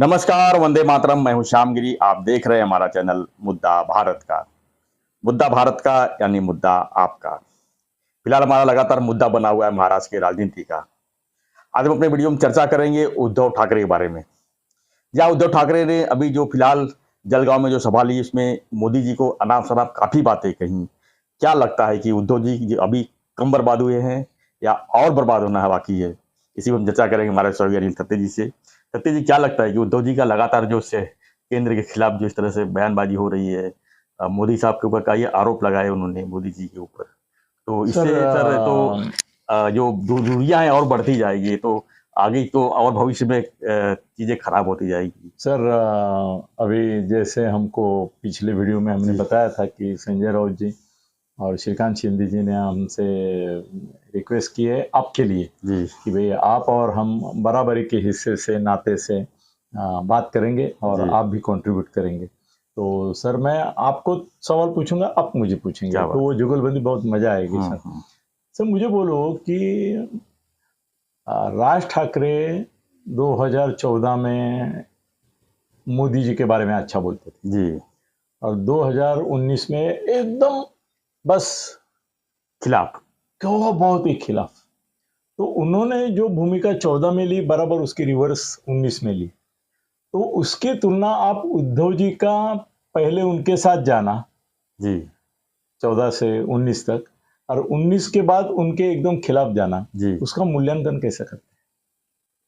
नमस्कार, वंदे मातरम। मैं हूं श्यामगिरी। आप देख रहे हैं हमारा चैनल मुद्दा भारत का। मुद्दा भारत का यानी मुद्दा आपका। फिलहाल हमारा लगातार मुद्दा बना हुआ है महाराष्ट्र की राजनीति का। आज हम अपने वीडियो में चर्चा करेंगे उद्धव ठाकरे के बारे में। जहाँ उद्धव ठाकरे ने अभी जो फिलहाल जलगांव में जो सभा ली, उसमें मोदी जी को अनाप शनाप काफी बातें कही। क्या लगता है कि उद्धव जी अभी कम बर्बाद हुए हैं या और बर्बाद होना है बाकी है? इसी पर हम चर्चा करेंगे हमारे सहयोगी अनिल खत्री जी से। खत्री जी, क्या लगता है कि उद्धव जी का लगातार जो से केंद्र के खिलाफ जो इस तरह से बयानबाजी हो रही है, मोदी साहब के ऊपर का ये आरोप लगाए उन्होंने मोदी जी के ऊपर, तो इससे सर तो जो दूरियां हैं और बढ़ती जाएगी, तो आगे तो और भविष्य में चीजें खराब होती जाएगी। सर अभी जैसे हमको पिछले वीडियो में हमने बताया था कि संजय राउत जी और श्रीकांत शिंदे जी ने हमसे रिक्वेस्ट की है आपके लिए जी कि भाई आप और हम बराबरी के हिस्से से नाते से बात करेंगे और आप भी कंट्रीब्यूट करेंगे। तो सर मैं आपको सवाल पूछूंगा, आप मुझे पूछेंगे, तो वो जुगलबंदी बहुत मजा आएगी। सर मुझे बोलो कि राज ठाकरे 2014 में मोदी जी के बारे में अच्छा बोलते थे जी, और 2019 में एकदम बस खिलाफ, क्यों बहुत ही खिलाफ। तो उन्होंने जो भूमिका 14 में ली बराबर उसकी रिवर्स 19 में ली। तो उसकी तुलना आप उद्धव जी का पहले उनके साथ जाना जी 14 से 19 तक और 19 के बाद उनके एकदम खिलाफ जाना जी, उसका मूल्यांकन कैसे करते हैं?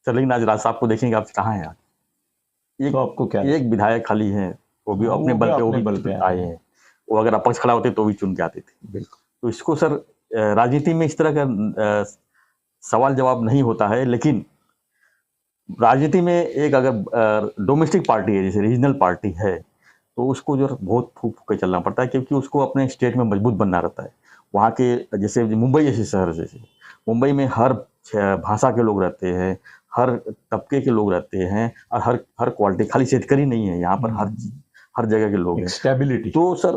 सर लेकिन आज राज साहब को देखेंगे आप कहाँ हैं? तो आपको क्या एक विधायक खाली है, वो भी अपने बल पे आए हैं। वो अगर अपक्ष खड़ा होते तो भी चुन के आते थे। बिल्कुल। तो इसको सर राजनीति में इस तरह का सवाल जवाब नहीं होता है, लेकिन राजनीति में एक अगर डोमेस्टिक पार्टी है, जैसे रीजनल पार्टी है, तो उसको जो बहुत फूक फूक के चलना पड़ता है, क्योंकि उसको अपने स्टेट में मजबूत बनना रहता है। वहाँ के जैसे मुंबई जैसे शहर, जैसे मुंबई में हर भाषा के लोग रहते हैं, हर तबके के लोग रहते हैं और हर क्वालिटी, खाली शेतकरी नहीं है यहाँ पर, हर जगह के लोग हैं। स्टेबिलिटी। तो सर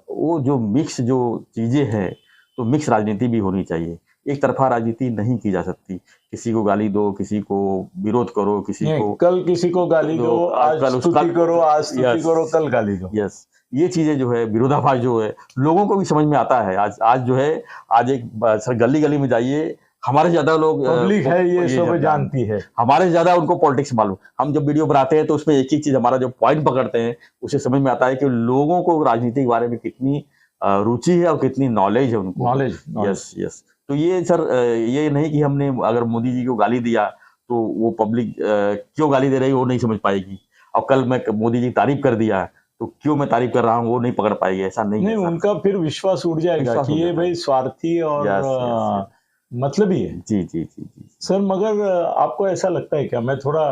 वो जो मिक्स जो चीजें हैं, तो मिक्स राजनीति भी होनी चाहिए। एक तरफा राजनीति नहीं की जा सकती। किसी को गाली दो, किसी को विरोध करो, किसी को कल किसी को गाली दो, आज स्तुति करो, आज स्तुति करो, कल गाली दो। यस, ये चीजें जो है विरोधाभास जो है लोगों को भी समझ में आता है। आज जो है, आज एक सर गली गली में जाइए, हमारे ज्यादा लोग पब्लिक है ये सब जानती है, हमारे ज्यादा उनको पॉलिटिक्स मालूम। हम जब वीडियो बनाते हैं तो उसमें एक एक चीज हमारा जो पॉइंट पकड़ते हैं, उसे समझ में आता है कि लोगों को राजनीति के बारे में कितनी रुचि है और कितनी नॉलेज है उनको। नॉलेज। Yes yes. तो ये सर ये नहीं कि हमने अगर मोदी जी को गाली दिया तो वो पब्लिक क्यों गाली दे रही है वो नहीं समझ पाएगी, और कल मैं मोदी जी तारीफ कर दिया तो क्यों मैं तारीफ कर रहा हूँ वो नहीं पकड़ पाएगी। ऐसा नहीं, उनका फिर विश्वास उड़ जाएगा कि ये भाई स्वार्थी और मतलब ही है। जी जी जी जी सर, मगर आपको ऐसा लगता है क्या, मैं थोड़ा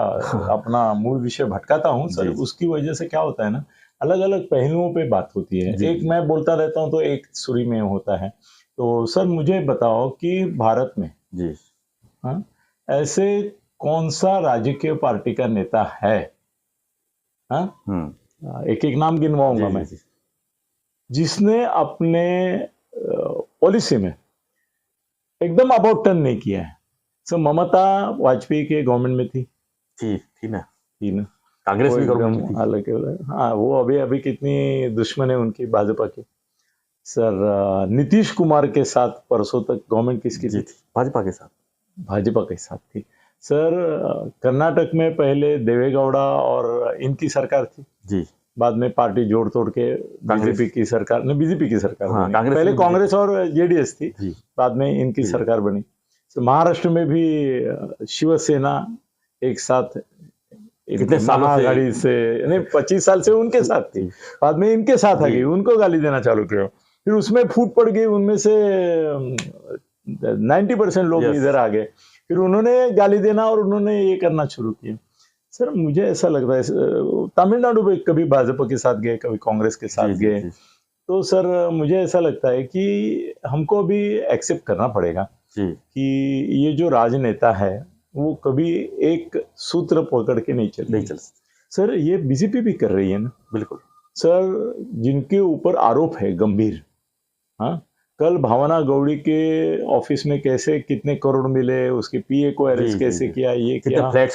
अपना मूल विषय भटकाता हूँ सर, उसकी वजह से क्या होता है ना, अलग अलग पहलुओं पे बात होती है। एक मैं बोलता रहता हूँ तो एक सुरी में होता है। तो सर मुझे बताओ कि भारत में जी ऐसे कौन सा राजकीय पार्टी का नेता है, एक एक नाम गिनवाऊंगा मैं, जिसने अपने पॉलिसी में एकदम अबाउट टर्न नहीं किया है? सर ममता वाजपेयी के गवर्नमेंट में थी ना, कांग्रेस भी गवर्नमेंट में थी। हालांकि हाँ, वो अभी कितनी दुश्मन है उनकी भाजपा की। सर नीतीश कुमार के साथ परसों तक गवर्नमेंट किसकी थी? भाजपा के साथ थी। सर कर्नाटक में पहले देवेगौड़ा और इनकी सरकार थी जी, बाद में पार्टी जोड़ तोड़ के बीजेपी की सरकार हाँ, पहले कांग्रेस और जेडीएस थी, बाद में इनकी सरकार बनी। तो महाराष्ट्र में भी शिवसेना एक साथ कितने महाआघाड़ी से नहीं 25 साल से उनके साथ थी, बाद में इनके साथ आ गई, उनको गाली देना चालू किया, फिर उसमें फूट पड़ गई, उनमें से 90% लोग इधर आ गए, फिर उन्होंने गाली देना और उन्होंने ये करना शुरू किया। सर मुझे ऐसा लगता है तमिलनाडु में कभी भाजपा के साथ गए, कभी कांग्रेस के साथ गए, तो सर मुझे ऐसा लगता है कि हमको अभी एक्सेप्ट करना पड़ेगा कि ये जो राजनेता है वो कभी एक सूत्र पकड़ के नहीं चल। सर ये बीजेपी भी कर रही है ना। बिल्कुल सर, जिनके ऊपर आरोप है गंभीर, कल भावना गौड़ी के ऑफिस में कैसे कितने करोड़ मिले, उसके पीए को अरेस्ट कैसे किया, ये कितने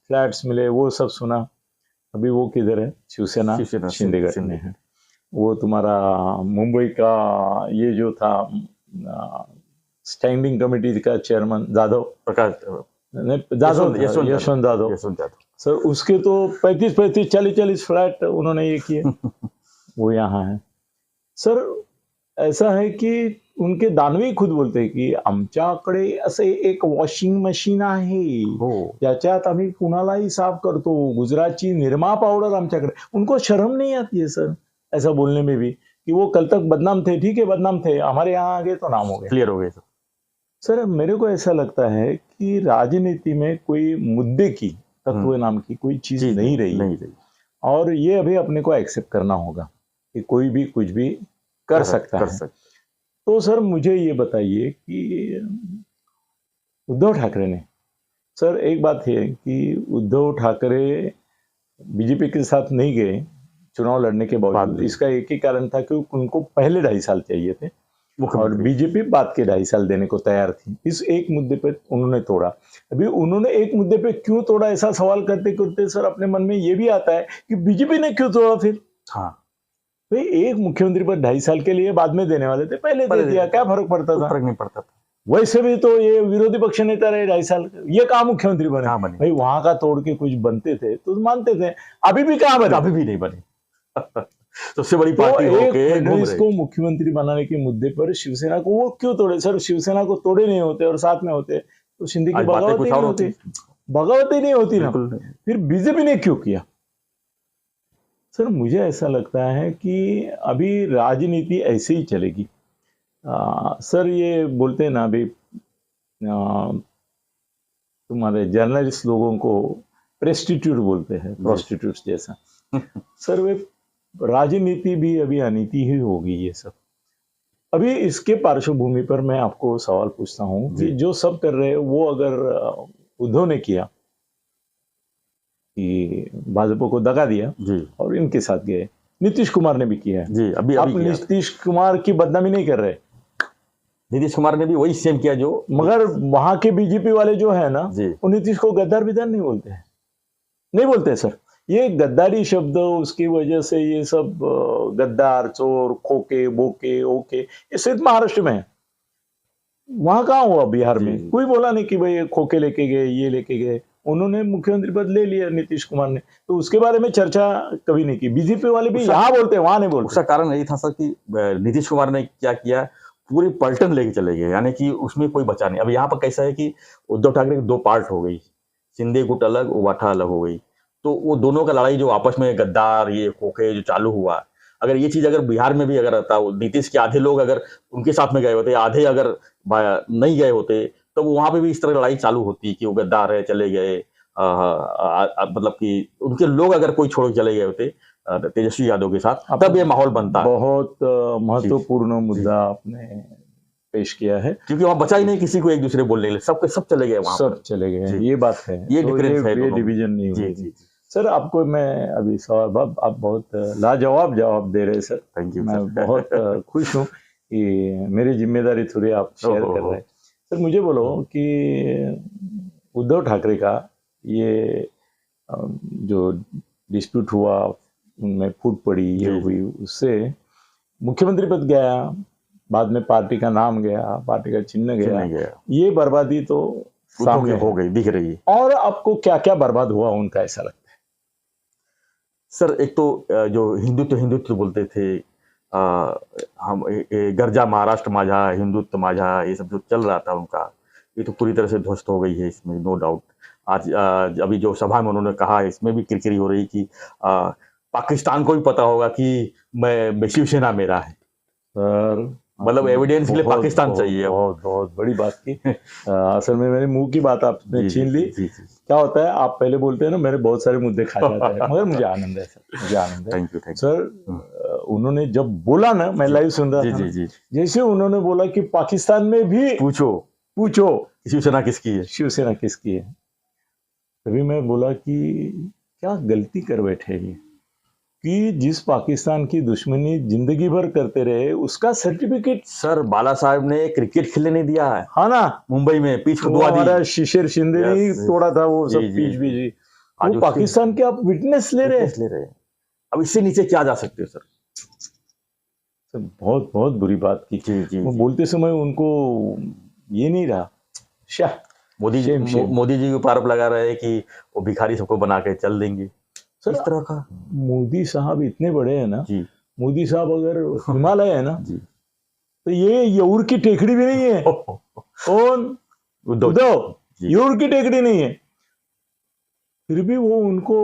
फ्लैट्स मिले, वो सब सुना। अभी वो किधर है? शिवसेना शिवसेना, शिंदे गट शिंदे। में है। वो तुम्हारा मुंबई का ये जो था स्टैंडिंग कमेटी का चेयरमैन जाधव, प्रकाश नहीं, जाधव था, यशवंत जाधव यशवंत यादव। सर, उसके तो 35-35 40-40 फ्लैट उन्होंने ये किए। वो यहाँ है सर। ऐसा है की उनके दानवे खुद बोलते हैं की आमच्याकडे असे एक वॉशिंग मशीन आहे हो, ज्याच्यात आम्ही कुणालाही साफ करतो, गुजरातची निरमा पावडर आमच्याकडे। उनको शर्म नहीं आती है सर ऐसा बोलने में भी कि वो कल तक बदनाम थे, ठीक है बदनाम थे, हमारे यहाँ आ गए तो नाम हो गया। क्लियर हो गए सर मेरे को ऐसा लगता है कि राजनीति में कोई मुद्दे की, तत्व नाम की कोई चीज नहीं रही, और ये अभी अपने को एक्सेप्ट करना होगा कि कोई भी कुछ भी कर सकता है। तो सर मुझे ये बताइए कि उद्धव ठाकरे ने, सर एक बात है कि उद्धव ठाकरे बीजेपी के साथ नहीं गए चुनाव लड़ने के बावजूद। इसका एक ही कारण था कि उनको पहले 2.5 साल चाहिए थे और बीजेपी बाद के 2.5 साल देने को तैयार थी। इस एक मुद्दे पे उन्होंने तोड़ा। अभी उन्होंने एक मुद्दे पे क्यों तोड़ा, ऐसा सवाल करते करते सर अपने मन में ये भी आता है कि बीजेपी ने क्यों तोड़ा फिर। हाँ, भाई एक मुख्यमंत्री पर 2.5 साल के लिए बाद में देने वाले थे, पहले दे दिया, क्या फर्क पड़ता था? फर्क नहीं पड़ता था। वैसे भी तो ये विरोधी पक्ष नेता रहे 2.5 साल, ये कहाँ मुख्यमंत्री बने? भाई वहां का तोड़ के कुछ बनते थे तो मानते थे, अभी भी कहाँ बने? अभी भी नहीं बने। सबसे बड़ी पार्टी होके फडणवीस को मुख्यमंत्री बनाने के मुद्दे पर शिवसेना को वो क्यों तोड़े? सर शिवसेना को तोड़े नहीं होते और साथ में होते तो शिंदे की बगावत ही नहीं होती, बगावत ही नहीं होती ना। फिर बीजेपी ने क्यों किया? सर मुझे ऐसा लगता है कि अभी राजनीति ऐसे ही चलेगी। सर ये बोलते हैं ना अभी तुम्हारे जर्नलिस्ट लोगों को प्रेस्टिट्यूट बोलते हैं, प्रोस्टिट्यूट जैसा। सर वे राजनीति भी अभी अनीति ही होगी ये सब। अभी इसके पार्श्वभूमि पर मैं आपको सवाल पूछता हूं कि जो सब कर रहे हैं वो अगर उद्धव ने किया कि भाजपा को दगा दिया और इनके साथ गए, नीतीश कुमार ने भी किया है जी, अभी आप नीतीश कुमार की बदनामी नहीं कर रहे, नीतीश कुमार ने भी वही सेम किया जो, मगर वहां के बीजेपी वाले जो है ना वो नीतीश को गद्दार विदार नहीं बोलते हैं, नहीं बोलते सर। ये गद्दारी शब्द, उसकी वजह से ये सब गद्दार, चोर, खोके, बोके, ओके, ये सिर्फ महाराष्ट्र में है। वहां कहाँ हुआ? बिहार में कोई बोला नहीं कि भाई खोके लेके गए, ये लेके गए। उन्होंने मुख्यमंत्री पद ले लिया नीतीश कुमार ने, तो उसके बारे में चर्चा कभी नहीं की। बीजेपी वाले भी यहाँ बोलते हैं, वहां नहीं बोलते। उसका कारण यही था सर कि नीतीश कुमार ने क्या किया, पूरी पलटन लेके चले गए, यानी कि उसमें कोई बचा नहीं। अब यहाँ पर कैसा है कि उद्धव ठाकरे की 2 पार्ट हो गई, शिंदे गुट अलग, उबाठा अलग हो गई। तो वो दोनों का लड़ाई जो आपस में गद्दार, ये खोखे जो चालू हुआ, अगर ये चीज अगर बिहार में भी अगर रहता, नीतीश के आधे लोग अगर उनके साथ में गए होते, आधे अगर नहीं गए होते, तो वहां पे भी इस तरह लड़ाई चालू होती कि वो गद्दार है चले गए, मतलब कि उनके लोग अगर कोई छोड़ चले गए होते तेजस्वी यादव के साथ, तब ये माहौल बनता। बहुत महत्वपूर्ण मुद्दा आपने पेश किया है, क्योंकि वहां बचा ही नहीं किसी को एक दूसरे बोलने के लिए, सब चले गए वहां, सब चले गए। ये बात है, ये डिफरेंस है, ये डिवीजन नहीं हुई। सर आपको मैं अभी सवाल, आप बहुत लाजवाब जवाब दे रहे हैं सर, थैंक यू। मैं बहुत खुश हूँ कि मेरी जिम्मेदारी थोड़ी आप शेयर कर रहे हैं। सर मुझे बोलो कि उद्धव ठाकरे का ये जो डिस्प्यूट हुआ, उनमें फूट पड़ी, ये हुई, उससे मुख्यमंत्री पद गया, बाद में पार्टी का नाम गया, पार्टी का चिन्ह गया, ये बर्बादी तो सामने हो गई, दिख रही है। और आपको क्या क्या बर्बाद हुआ उनका ऐसा लगता है? सर एक तो जो हिंदुत्व बोलते थे, हम गर्जा महाराष्ट्र माझा, हिंदुत्व माझा, ये सब जो चल रहा था उनका, ये तो पूरी तरह से ध्वस्त हो गई है, इसमें नो डाउट। आज अभी जो सभा में उन्होंने कहा, इसमें भी किरकिरी हो रही कि पाकिस्तान को भी पता होगा कि मैं शिवसेना मेरा है। सर मतलब एविडेंस के लिए पाकिस्तान चाहिए। बहुत बड़ी बात की। असल में मेरे मुंह की बात आपने छीन ली। क्या होता है, आप पहले बोलते हैं ना, मेरे बहुत सारे मुद्दे खा जाते हैं, मगर मुझे आनंद है सर, मुझे आनंद है। Thank you sir. उन्होंने जब बोला ना, मैं लाइव सुन रहा था, जैसे उन्होंने बोला कि पाकिस्तान में भी पूछो शिवसेना किसकी है, शिवसेना किसकी है, तभी मैं बोला कि क्या गलती कर बैठे ये, कि जिस पाकिस्तान की दुश्मनी जिंदगी भर करते रहे, उसका सर्टिफिकेट सर बाला साहब ने क्रिकेट खेलने नहीं दिया है, हाँ ना, मुंबई में पिच खुदवा दी, हमारा शिशिर शिंदे ने तोड़ा था वो सब पिच भी। आज वो उसके पाकिस्तान के आप विटनेस ले रहे हैं। witness ले रहे हैं। अब इससे नीचे क्या जा सकते हो सर? सर, बहुत बहुत बुरी बात की। जी जी वो जी। बोलते समय उनको ये नहीं रहा। Shah Modi Shame, shame. मोदी जी के ऊपर आरोप लगा रहे हैं कि वो भिखारी सबको बना के चल देंगे, सर, इस तरह का। मोदी साहब इतने बड़े हैं ना, जी मोदी साहब अगर हिमालय है ना, जी। तो ये यऊर की टेकड़ी भी नहीं है। कौन? उद्धव। जी। यऊर की टेकड़ी नहीं है, फिर भी वो उनको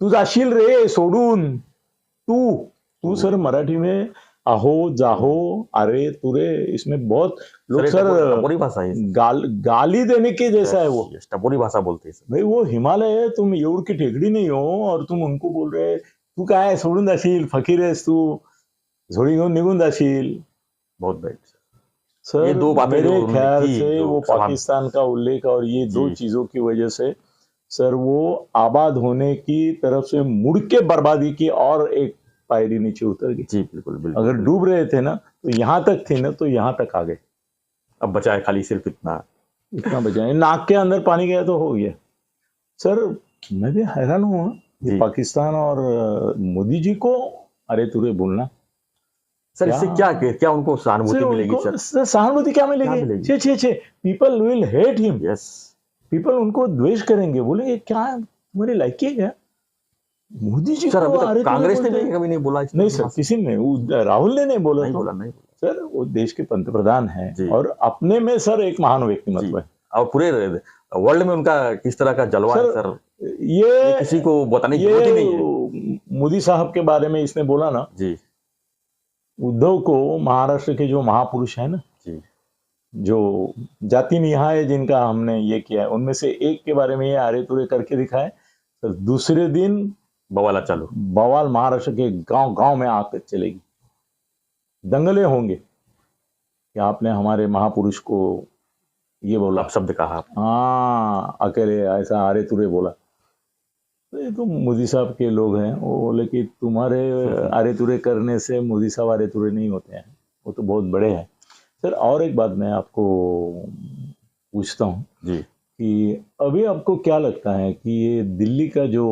तू जाशील रे सोडून, तू सर मराठी में आहो जाहो अरे तुरे, इसमें बहुत लोग सर टपोरी भाषा है। गाली देने के जैसा है वो। टपोरी भाषा बोलते हैं सर। भाई वो हिमालय है, तुम यऊर की टेकड़ी नहीं हो और तुम उनको बोल रहे तू काय आहे, सोडून जाशील, फकीर आहेस तू, झोळी घेऊन निघून जाशील। बहुत बैठ सर ये दो बातें जो मेरे उन्होंने ख्याल की, से जो वो सभा में- पाकिस्तान का उल्लेख और ये दो जी। चीजों की वजह से सर वो आबाद होने की तरफ से मुड़ के बर्बादी की और एक पायरी नीचे उतर गई। जी बिल्कुल बिल्कुल। अगर डूब रहे थे ना तो यहाँ तक थे ना, तो यहाँ तक आ गए। अब बचा है खाली सिर्फ इतना। बचा है, नाक के अंदर पानी गया तो हो गया। सर मैं भी हैरान हूँ ये जी। पाकिस्तान और मोदी जी को अरे तुरे बोलना। सर इससे क्या उनको सहानुभूति मिलेगी सर? सर सहानुभूति क्या मिलेगी? मिलेगी? छे छे people will hate him. Yes. People उनको द्वेष करेंगे, बोलेंगे क्या तुम्हारी लायकी है क्या? मोदी जी सर को अभी अरे तक तुरे कांग्रेस ने बोलते हैं। भी कभी नहीं बोला इस नहीं तरह सर, का। किसी ने राहुल ने नहीं बोला नहीं तो। बोला नहीं बोला। सर वो देश के पंतप्रधान हैं जी। और अपने में सर एक महान जी। व्यक्तिमत्व है। और पूरे वर्ल्ड में उनका किस तरह का जलवा है सर, ये ये किसी को बताने की जरूरत ही नहीं है। मोदी साहब के बारे में इसने बोला ना, जी उद्धव को महाराष्ट्र के जो महापुरुष है ना, जी जो जाति निहाय जिनका हमने ये किया है, उनमें से एक के बारे में ये आरे तुरे करके दिखाए, तो दूसरे दिन बवाला चालू। बवाल महाराष्ट्र के गांव गांव में आकर चलेगी, दंगले होंगे कि आपने हमारे महापुरुष को ये बोला, आप शब्द कहा। हाँ अकेले ऐसा आरे तुरे बोला। तो ये तो मोदी साहब के लोग हैं, वो बोले कि तुम्हारे आरे तुरे करने से मोदी साहब आरे तुरे नहीं होते हैं, वो तो बहुत बड़े हैं। सर और एक बात मैं आपको पूछता हूँ जी कि अभी आपको क्या लगता है कि ये दिल्ली का जो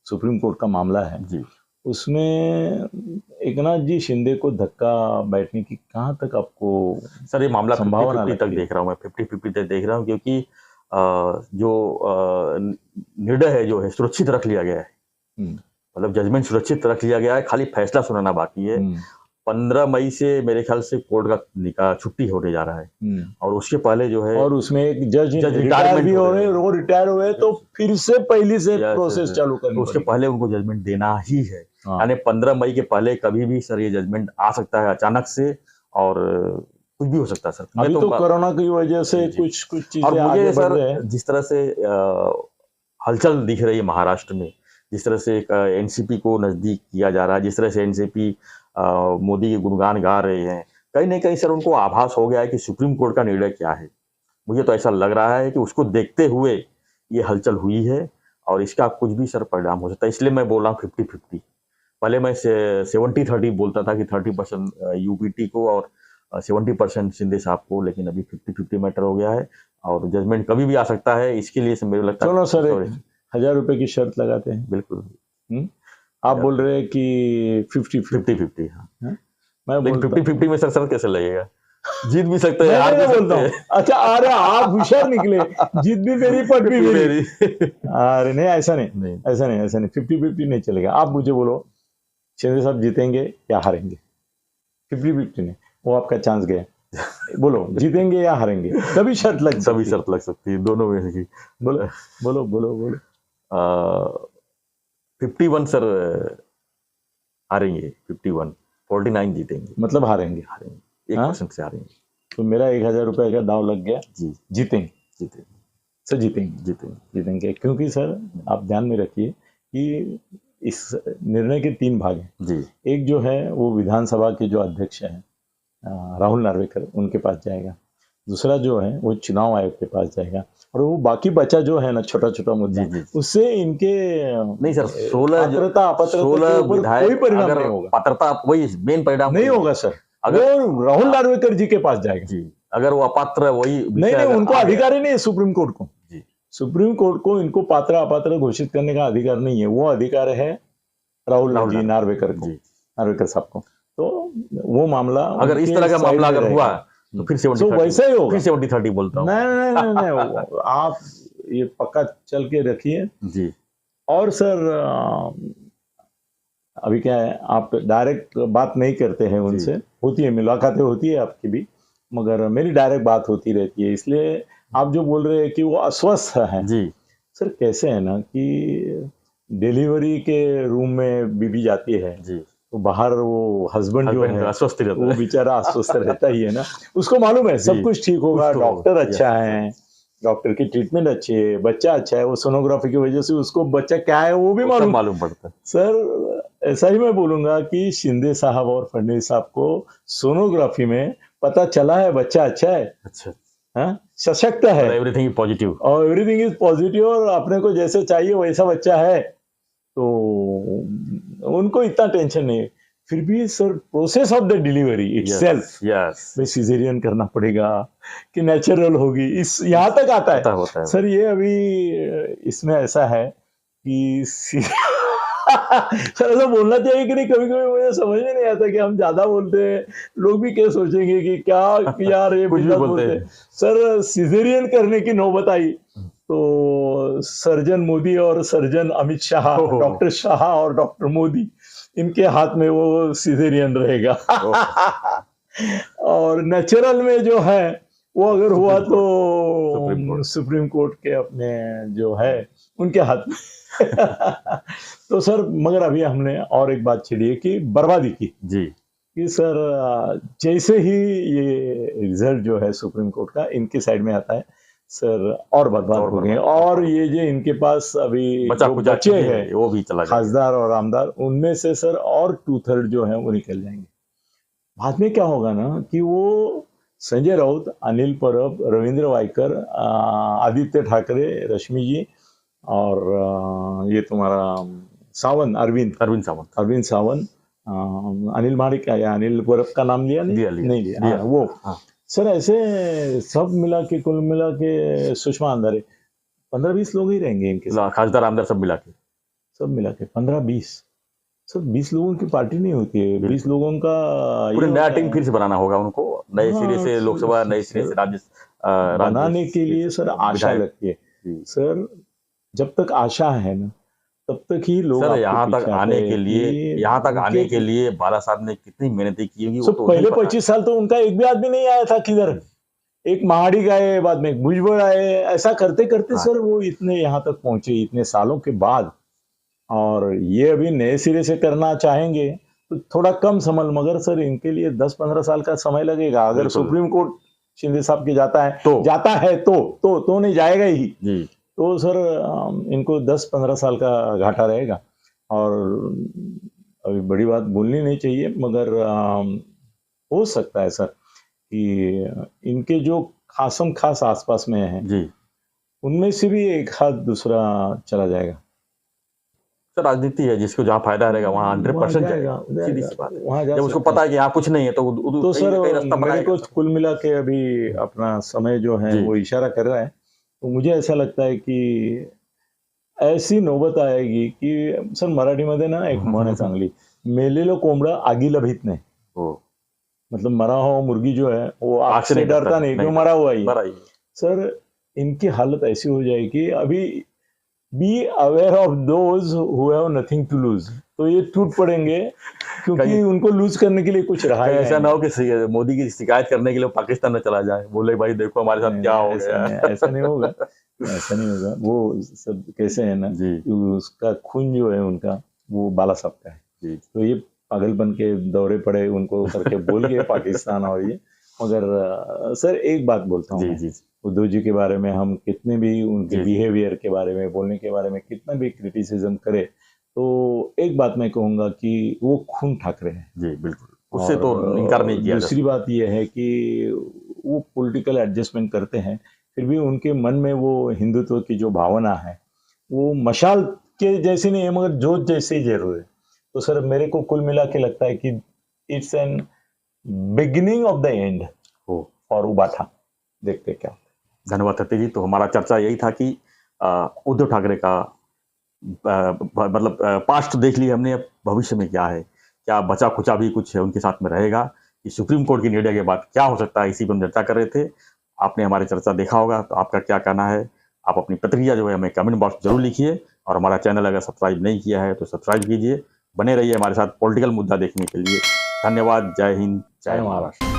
सुप्रीम कोर्ट का मामला है, जी। उसमें एकनाथ जी शिंदे को धक्का बैठने की कहाँ तक आपको सर ये मामला संभावना 50-50 तक लगती है? देख रहा हूँ मैं, 50-50 तक देख रहा हूँ, क्योंकि जो निर्णय है जो है सुरक्षित रख लिया गया है। हम्म, मतलब जजमेंट सुरक्षित रख लिया गया है, खाली फैसला सुनाना बाकी है। 15 मई से मेरे ख्याल से कोर्ट का छुट्टी होने जा रहा है, और उसके पहले जो है और उसमें एक जज रिटायर रिटायरमेंट भी हो रहे हैं, वो रिटायर हुए तो फिर से पहली से Yes, प्रोसेस yes, चालू तो करनी उसके पड़ेगी। पहले उनको जजमेंट देना ही है। हाँ। यानी 15 मई के पहले कभी भी सर ये जजमेंट आ सकता है अचानक से, और कुछ भी हो सकता है सर। मैं अभी तो कोरोना की वजह से जी। कुछ और चीजें मुझे आगे बढ़ सर रहे हैं। जिस तरह से हलचल दिख रही है महाराष्ट्र में, जिस तरह से एनसीपी को नजदीक किया जा रहा है, जिस तरह से एनसीपी मोदी के गुणगान गा रहे हैं, कहीं ना कहीं सर उनको आभास हो गया है कि सुप्रीम कोर्ट का निर्णय क्या है। मुझे तो ऐसा लग रहा है कि उसको देखते हुए ये हलचल हुई है, और इसका कुछ भी सर परिणाम हो सकता है। इसलिए मैं बोल रहा हूँ 50-50। पहले मैं 70-30 बोलता था कि 30% यूपीटी को और 70% शिंदे साहब को, लेकिन अभी 50-50 मैटर हो गया है, और जजमेंट कभी भी आ सकता है। इसके लिए से मेरे लगता है चलो सर 1000 रुपए की शर्त लगाते हैं। बिल्कुल आप बोल रहे हैं कि 50-50। 50-50। हाँ, मैं लेकिन बोलता 50-50 में सर कैसे लगेगा? जीत भी सकते हैं, मैं हार भी नहीं सकते बोलता हूँ। हैं। अच्छा अरे आप होशियार निकले, जीत भी मेरी पट भी मेरी। मेरी। अरे नहीं ऐसा नहीं, नहीं। ऐसा नहीं 50-50 नहीं चलेगा। आप मुझे बोलो शिंदे साहब जीतेंगे या हारेंगे? 50-50 नहीं, वो आपका चांस गया। बोलो जीतेंगे या हारेंगे, तभी शर्त लग सकती तभी शर्त लग सकती है, दोनों में से। बोलो बोलो बोलो बोलो 51 सर हारेंगे, 51, 49 जीतेंगे। मतलब हारेंगे। 1% से हारेंगे। तो मेरा 1000 रुपए का दाव लग गया, जी जीतेंगे। जीतेंगे सर जीतेंगे। जीतेंगे क्योंकि सर आप ध्यान में रखिए कि इस निर्णय के 3 भाग हैं। जी एक जो है वो विधानसभा के जो अध्यक्ष हैं राहुल नार्वेकर, उनके पास जाएगा। दूसरा जो है वो चुनाव आयोग के पास जाएगा, और वो बाकी बचा जो है ना छोटा छोटा मुद्दा, जी। उससे इनके नहीं सर, 16 अपात्रता के ऊपर कोई परिणाम अगर नहीं होगा। पात्रता वही मेन परिणाम नहीं होगा सर, अगर वो राहुल नार्वेकर जी के पास जाएगा। जी अगर वो अपात्र वही नहीं उनको अधिकार ही नहीं है सुप्रीम कोर्ट को। जी सुप्रीम कोर्ट को इनको पात्र अपात्र घोषित करने का अधिकार नहीं है, वो अधिकार है राहुल राहुल जी नार्वेकर को, जी। नार्वेकर साहब को। तो वो मामला अगर इस उनके तरह का साइड मामला में अगर हुआ रहेगा। तो फिर तो 70-30 वैसा ही होगा। फिर 70-30 बोलता हूँ। नहीं आप ये पक्का चल के रखिए। जी और सर अभी क्या है, आप डायरेक्ट बात नहीं करते हैं उनसे, होती है मुलाकातें होती है आपकी भी, मगर मेरी डायरेक्ट बात होती रहती है। इसलिए आप जो बोल रहे हैं कि वो अस्वस्थ हैं, जी सर कैसे है ना कि डिलीवरी के रूम में बीबी जाती है जी तो बाहर वो हस्बैंड जो हस्बैंड है अस्वस्थ रहता वो है। बेचारा अस्वस्थ रहता ही है ना, उसको मालूम है सब जी, कुछ ठीक होगा, कुछ तो डॉक्टर अच्छा yes, है, डॉक्टर की ट्रीटमेंट अच्छी है, बच्चा अच्छा है, वो सोनोग्राफी की वजह से उसको बच्चा क्या है वो भी वो सब मालूम। मालूम पड़ता है। सर ऐसा ही मैं बोलूंगा कि शिंदे साहब और फडणवीस साहब को सोनोग्राफी में पता चला है बच्चा अच्छा है, अच्छा, हाँ, सशक्त है एवरीथिंग पॉजिटिव। और एवरीथिंग इज पॉजिटिव और अपने को जैसे चाहिए वैसा बच्चा है, तो उनको इतना टेंशन नहीं है। फिर भी sir process of the delivery itself, yes भाई सिजेरियन करना पड़ेगा कि नेचुरल होगी, इस यहाँ तक आता है। होता है। सर ये अभी इसमें ऐसा है कि सर ऐसा बोलना चाहिए कि नहीं, कभी कभी मुझे समझ में नहीं आता कि हम ज्यादा बोलते हैं, लोग भी क्या सोचेंगे कि क्या यार ये कुछ भी बिंदास बोलते बोलते हैं। हैं। सर सिजेरियन करने की नौबत आई तो सर्जन मोदी और सर्जन अमित शाह, ओहो। डॉक्टर शाह और डॉक्टर मोदी, इनके हाथ में वो सिजेरियन रहेगा। और नेचुरल में जो है वो अगर हुआ सुप्रीम तो कोर्ट। सुप्रीम कोर्ट के अपने जो है उनके हाथ में। तो सर मगर अभी हमने और एक बात छेड़ी है कि बर्बादी की, जी कि सर जैसे ही ये रिजल्ट जो है सुप्रीम कोर्ट का इनके साइड में आता है सर और बर्बाद हो गए, और ये जो इनके पास अभी बचा जो कुचा बचे हैं वो भी चला जाएगा। खासदार और आमदार, उनमें से सर और 2/3 जो है वो निकल जाएंगे। बाद में क्या होगा ना कि वो संजय राउत, अनिल परब, रविंद्र वायकर, आदित्य ठाकरे, रश्मि जी और ये तुम्हारा सावंत, अरविंद सावंत, अनिल मालिक या अनिल परब का नाम लिया नहीं नहीं लिया, हाँ, वो हाँ। सर ऐसे सब मिला के कुल मिला के सुषमा अंधारे 15-20 लोग ही रहेंगे इनके साथ, खासदार आमदार सब मिला के 15-20 सर 20 लोगों की पार्टी नहीं होती है, 20 लोगों का पूरे नया टीम फिर से बनाना होगा उनको, नए सिरे से लोकसभा, नए सिरे से राज्य बनाने के लिए सर आशा लगती है। सर जब तक आशा है ना तब तक ही लोग सर यहाँ तक आने के लिए बाला साहब ने कितनी मेहनत की होगी। तो पहले 25 साल तो उनका एक भी आदमी नहीं आया था किधर, एक महाड़ी आए, बाद में एक भुजबल आए, ऐसा करते करते सर वो इतने यहाँ तक पहुंचे इतने सालों के बाद। और ये अभी नए सिरे से करना चाहेंगे तो थोड़ा कम समय, मगर सर इनके लिए 10-15 साल का समय लगेगा। अगर सुप्रीम कोर्ट शिंदे साहब के जाता है तो नहीं जाएगा ही जी। तो सर इनको 10-15 साल का घाटा रहेगा। और अभी बड़ी बात बोलनी नहीं चाहिए, मगर हो सकता है सर कि इनके जो खासम खास आसपास में है जी, उनमें से भी एक हाथ दूसरा चला जाएगा। सर राजनीति है, जिसको जहाँ फायदा रहेगा वहाँ 100% जाएगा, सीधी सी बात है। जब उसको पता है कि यहाँ कुछ नहीं है तो सर मेरे को कुल मिला के अभी अपना समय जो है वो इशारा कर रहा है, तो मुझे ऐसा लगता है कि ऐसी नौबत आएगी कि सर मराठीमध्ये ना एक म्हण आहे चांगली, मेलेलं कोंबडं आगीला भीत नाही। मतलब मरा हुआ मुर्गी जो है वो आग से डरता नहीं, क्यों मरा हुआ ही। सर इनकी हालत ऐसी हो जाएगी, अभी be aware of those who have nothing to lose, तो ये टूट पड़ेंगे क्योंकि उनको लूज करने के लिए कुछ रहा है। ऐसा ना हो कि मोदी की शिकायत करने के लिए पाकिस्तान में चला जाए, बोले भाई देखो हमारे साथ क्या हो गया। ऐसा नहीं होगा, ऐसा नहीं होगा। वो सब कैसे है ना कि उसका खून जो है उनका वो बाला साहब का है, तो ये पागलपन के दौरे पड़े उनको करके बोल गए पाकिस्तान। और ये मगर सर एक बात बोलता हूँ, उद्धव जी के बारे में हम कितने भी उनके बिहेवियर के बारे में, बोलने के बारे में कितना भी क्रिटिसिज्म करे, तो एक बात मैं कहूँगा कि वो खून ठाकरे हैं। जी बिल्कुल, उससे तो इनकार नहीं किया। दूसरी बात ये है कि वो पॉलिटिकल एडजस्टमेंट करते हैं, फिर भी उनके मन में वो हिंदुत्व की जो भावना है वो मशाल के जैसी नहीं है, मगर जोत जैसे ही जरूर है। तो सर मेरे को कुल मिला के लगता है कि it's an beginning of the end for Ubatha. देखते क्या। धन्यवाद सत्य जी। तो हमारा चर्चा यही था कि उद्धव ठाकरे का मतलब पास्ट देख लिया हमने, अब भविष्य में क्या है, क्या बचा खुचा भी कुछ है उनके साथ में रहेगा, कि सुप्रीम कोर्ट के निर्णय के बाद क्या हो सकता है, इसी पर हम चर्चा कर रहे थे। आपने हमारी चर्चा देखा होगा, तो आपका क्या कहना है, आप अपनी प्रतिक्रिया जो है हमें कमेंट बॉक्स जरूर लिखिए, और हमारा चैनल अगर सब्सक्राइब नहीं किया है तो सब्सक्राइब कीजिए। बने रहिए हमारे साथ पॉलिटिकल मुद्दा देखने के लिए। धन्यवाद। जय हिंद, जय महाराष्ट्र।